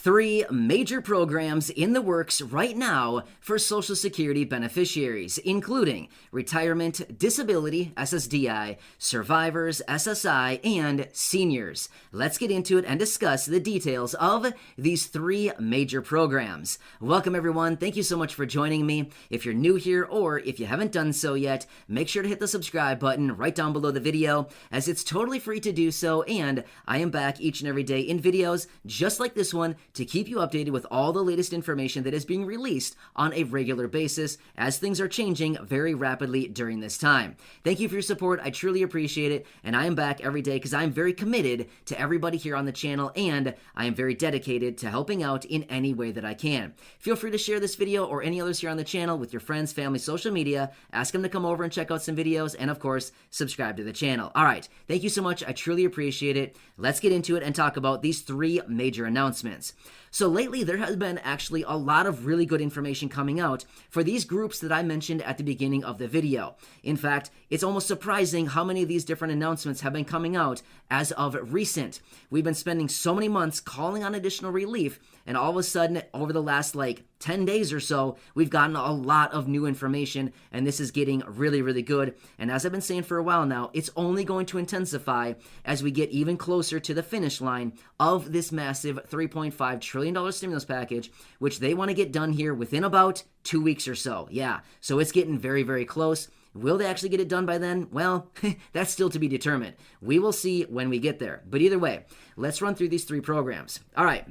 Three major programs in the works right now for Social Security beneficiaries, including Retirement Disability SSDI, Survivors SSI, and Seniors. Let's get into it and discuss the details of these three major programs. Welcome everyone. Thank you so much for joining me. If you're new here or if you haven't done so yet, make sure to hit the subscribe button right down below the video, as it's totally free to do so, and I am back each and every day in videos just like this one to keep you updated with all the latest information that is being released on a regular basis, as things are changing very rapidly during this time. Thank you for your support. I truly appreciate it, and I am back every day because I am very committed to everybody here on the channel, and I am very dedicated to helping out in any way that I can. Feel free to share this video or any others here on the channel with your friends, family, social media. Ask them to come over and check out some videos, and of course, subscribe to the channel. All right, thank you so much. I truly appreciate it. Let's get into it and talk about these three major announcements. So lately, there has been actually a lot of really good information coming out for these groups that I mentioned at the beginning of the video. In fact, it's almost surprising how many of these different announcements have been coming out as of recent. We've been spending so many months calling on additional relief, and all of a sudden, over the last 10 days or so, we've gotten a lot of new information, and this is getting really, really good. And as I've been saying for a while now, it's only going to intensify as we get even closer to the finish line of this massive $3.5 trillion stimulus package, which they want to get done here within about 2 weeks or so. Yeah, so it's getting very, very close. Will they actually get it done by then? Well, that's still to be determined. We will see when we get there. But either way, let's run through these three programs. All right.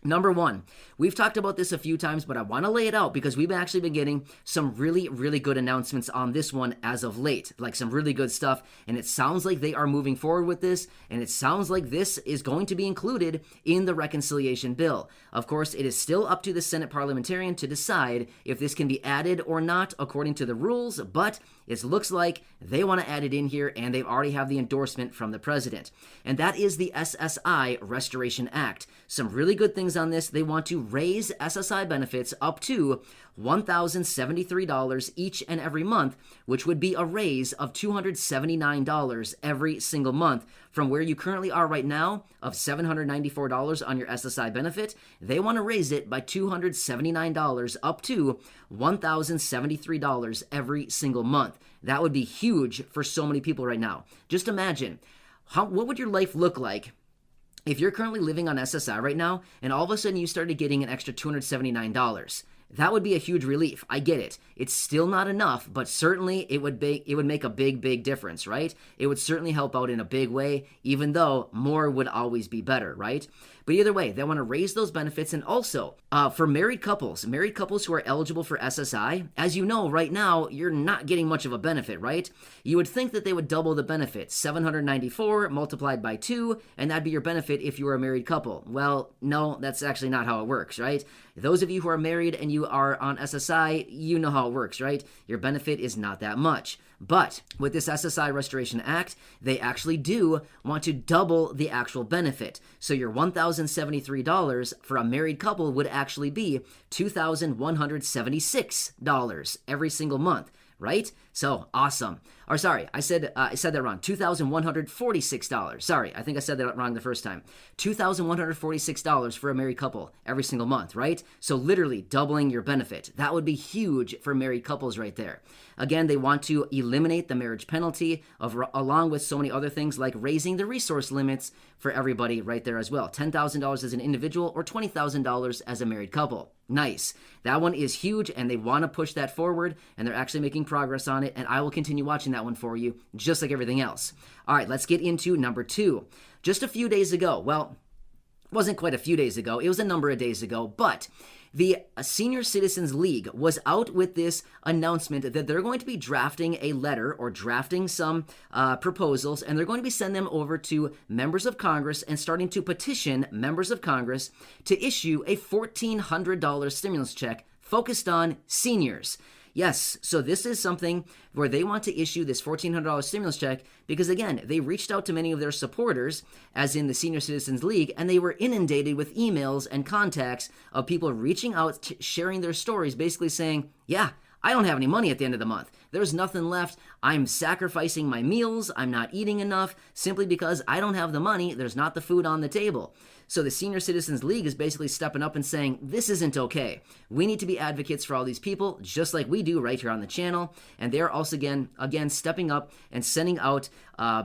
Number one, we've talked about this a few times, but I want to lay it out because we've actually been getting some really, really good announcements on this one as of late, like some really good stuff, and it sounds like they are moving forward with this, and it sounds like this is going to be included in the reconciliation bill. Of course, it is still up to the Senate parliamentarian to decide if this can be added or not according to the rules, but it looks like they want to add it in here, and they already have the endorsement from the president. And that is the SSI Restoration Act. Some really good things on this. They want to raise SSI benefits up to $1,073 each and every month, which would be a raise of $279 every single month from where you currently are right now of $794 on your SSI benefit. They want to raise it by $279 up to $1,073 every single month. That would be huge for so many people right now. Just imagine, what would your life look like if you're currently living on SSI right now, and all of a sudden you started getting an extra $279? That would be a huge relief. I get it. It's still not enough, but certainly it would make a big, big difference, right? It would certainly help out in a big way, even though more would always be better, right? But either way, they want to raise those benefits. And also, for married couples who are eligible for SSI, as you know, right now, you're not getting much of a benefit, right? You would think that they would double the benefit, $794 multiplied by 2, and that'd be your benefit if you were a married couple. Well, no, that's actually not how it works, right? Those of you who are married and you are on SSI, you know how it works, right? Your benefit is not that much. But with this SSI Restoration Act, they actually do want to double the actual benefit. So your $1,073 for a married couple would actually be $2,176 every single month, right? So awesome. Or sorry, I said that wrong. $2,146. Sorry, I think I said that wrong the first time. $2,146 for a married couple every single month, right? So literally doubling your benefit. That would be huge for married couples right there. Again, they want to eliminate the marriage penalty along with so many other things like raising the resource limits for everybody right there as well. $10,000 as an individual or $20,000 as a married couple. Nice. That one is huge, and they want to push that forward, and they're actually making progress on it, and I will continue watching that one for you, just like everything else. All right, let's get into number two. Just a few days ago, well, it wasn't quite a few days ago, it was a number of days ago, but the Senior Citizens League was out with this announcement that they're going to be drafting a letter or drafting some proposals, and they're going to be sending them over to members of Congress and starting to petition members of Congress to issue a $1,400 stimulus check focused on seniors. Yes, so this is something where they want to issue this $1,400 stimulus check because, again, they reached out to many of their supporters, as in the Senior Citizens League, and they were inundated with emails and contacts of people reaching out, sharing their stories, basically saying, yeah, I don't have any money at the end of the month. There's nothing left. I'm sacrificing my meals. I'm not eating enough simply because I don't have the money. There's not the food on the table. So the Senior Citizens League is basically stepping up and saying, this isn't okay. We need to be advocates for all these people, just like we do right here on the channel. And they're also, again, stepping up and sending out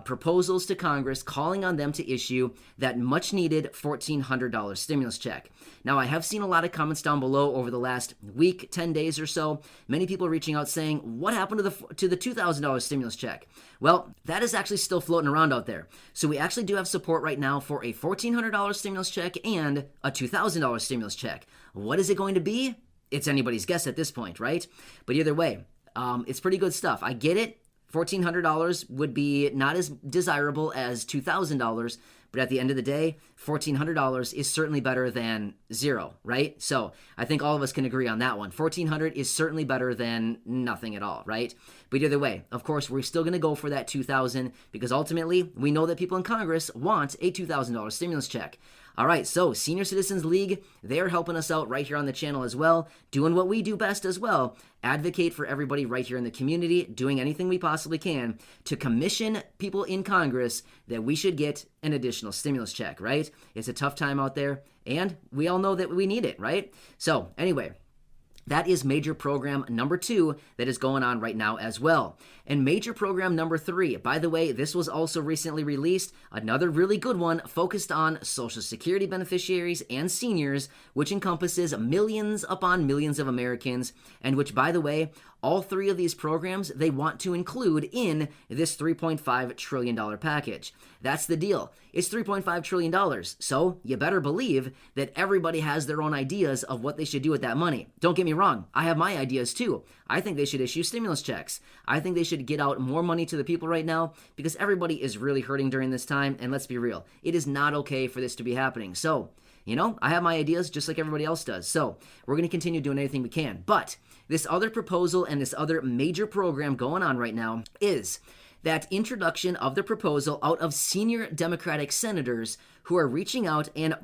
proposals to Congress, calling on them to issue that much-needed $1,400 stimulus check. Now, I have seen a lot of comments down below over the last week, 10 days or so. Many people reaching out saying, what happened to the $2,000 stimulus check? Well, that is actually still floating around out there. So we actually do have support right now for a $1,400 stimulus check and a $2,000 stimulus check. What is it going to be? It's anybody's guess at this point, right? But either way, it's pretty good stuff. I get it. $1,400 would be not as desirable as $2,000, but at the end of the day, $1,400 is certainly better than zero, right? So I think all of us can agree on that one. $1,400 is certainly better than nothing at all, right? But either way, of course, we're still going to go for that $2,000 because ultimately we know that people in Congress want a $2,000 stimulus check. All right, so Senior Citizens League, they're helping us out right here on the channel as well, doing what we do best as well, advocate for everybody right here in the community, doing anything we possibly can to commission people in Congress that we should get an additional stimulus check, right? It's a tough time out there, and we all know that we need it, right? So anyway, that is major program number 2 that is going on right now as well. And major program number 3, by the way, this was also recently released, another really good one focused on Social Security beneficiaries and seniors, which encompasses millions upon millions of Americans, and which, by the way, all 3 of these programs, they want to include in this $3.5 trillion package. That's the deal. It's $3.5 trillion. So you better believe that everybody has their own ideas of what they should do with that money. Don't get me wrong. I have my ideas too. I think they should issue stimulus checks. I think they should get out more money to the people right now because everybody is really hurting during this time. And let's be real. It is not okay for this to be happening. So, I have my ideas just like everybody else does. So we're going to continue doing anything we can. But this other proposal and this other major program going on right now is that introduction of the proposal out of senior Democratic senators who are reaching out and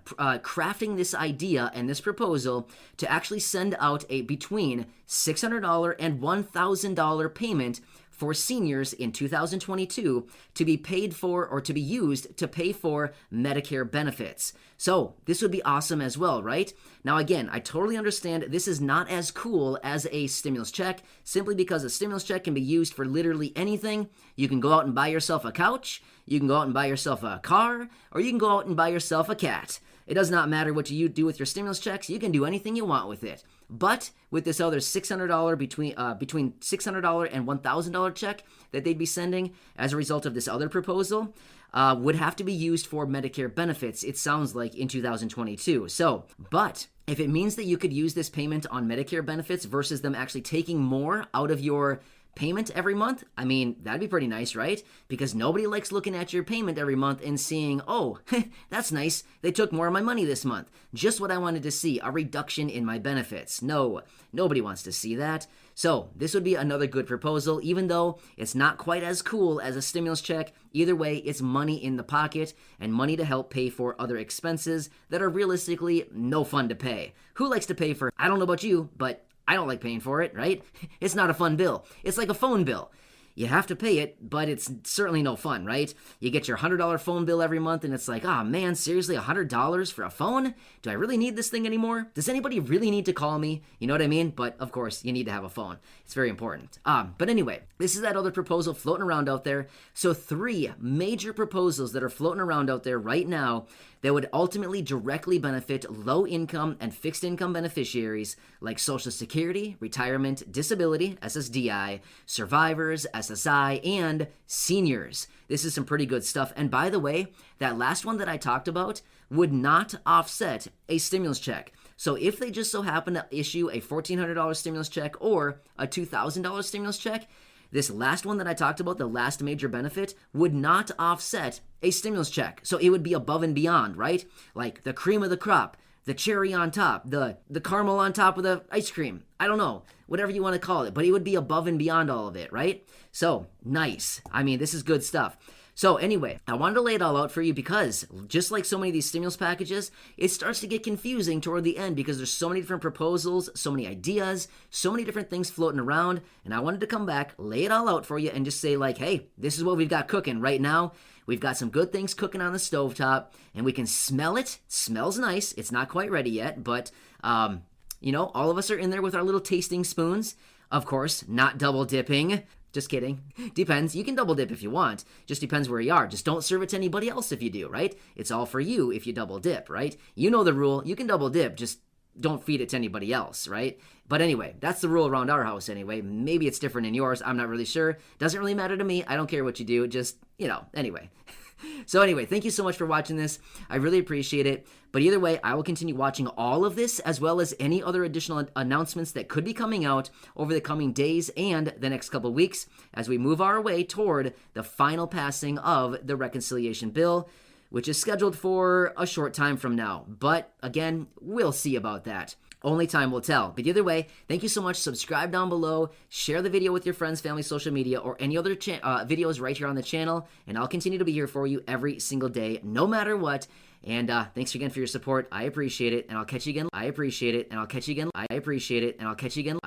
crafting this idea and this proposal to actually send out a between $600 and $1,000 payment for seniors in 2022 to be paid for or to be used to pay for Medicare benefits. So this would be awesome as well, right? Now, again, I totally understand this is not as cool as a stimulus check simply because a stimulus check can be used for literally anything. You can go out and buy yourself a couch, you can go out and buy yourself a car, or you can go out and buy yourself a cat. It does not matter what you do with your stimulus checks. You can do anything you want with it. But with this other $600 between $600 and $1,000 check that they'd be sending as a result of this other proposal would have to be used for Medicare benefits, it sounds like, in 2022. So, but if it means that you could use this payment on Medicare benefits versus them actually taking more out of your payment every month, I mean, that'd be pretty nice, right? Because nobody likes looking at your payment every month and seeing, oh, that's nice, they took more of my money this month. Just what I wanted to see, a reduction in my benefits. No, nobody wants to see that. So this would be another good proposal, even though it's not quite as cool as a stimulus check. Either way, it's money in the pocket and money to help pay for other expenses that are realistically no fun to pay. Who likes to pay for, I don't know about you, but I don't like paying for it, right? It's not a fun bill. It's like a phone bill. You have to pay it, but it's certainly no fun, right? You get your $100 phone bill every month, and it's like, oh man, seriously, $100 for a phone? Do I really need this thing anymore? Does anybody really need to call me? You know what I mean? But of course, you need to have a phone. It's very important. But anyway, this is that other proposal floating around out there. So 3 major proposals that are floating around out there right now that would ultimately directly benefit low-income and fixed-income beneficiaries like Social Security, retirement, disability, SSDI, survivors, SSI, and seniors. This is some pretty good stuff. And by the way, that last one that I talked about would not offset a stimulus check. So if they just so happen to issue a $1,400 stimulus check or a $2,000 stimulus check, this last one that I talked about, the last major benefit, would not offset a stimulus check. So it would be above and beyond, right? Like the cream of the crop, the cherry on top, the caramel on top of the ice cream. I don't know, whatever you want to call it, but it would be above and beyond all of it, right? So nice. I mean, this is good stuff. So anyway, I wanted to lay it all out for you because just like so many of these stimulus packages, it starts to get confusing toward the end because there's so many different proposals, so many ideas, so many different things floating around, and I wanted to come back, lay it all out for you, and just say like, hey, this is what we've got cooking right now. We've got some good things cooking on the stovetop, and we can smell it. Smells nice. It's not quite ready yet, but all of us are in there with our little tasting spoons. Of course, not double dipping. Just kidding. Depends. You can double dip if you want. Just depends where you are. Just don't serve it to anybody else if you do, right? It's all for you if you double dip, right? You know the rule. You can double dip. Just don't feed it to anybody else, right? But anyway, that's the rule around our house anyway. Maybe it's different in yours. I'm not really sure. Doesn't really matter to me. I don't care what you do. Just, anyway. So anyway, thank you so much for watching this. I really appreciate it. But either way, I will continue watching all of this as well as any other additional announcements that could be coming out over the coming days and the next couple of weeks as we move our way toward the final passing of the reconciliation bill, which is scheduled for a short time from now. But again, we'll see about that. Only time will tell. But either way, thank you so much. Subscribe down below. Share the video with your friends, family, social media, or any other videos right here on the channel. And I'll continue to be here for you every single day, no matter what. And thanks again for your support. I appreciate it. And I'll catch you again. I appreciate it. And I'll catch you again. I appreciate it. And I'll catch you again.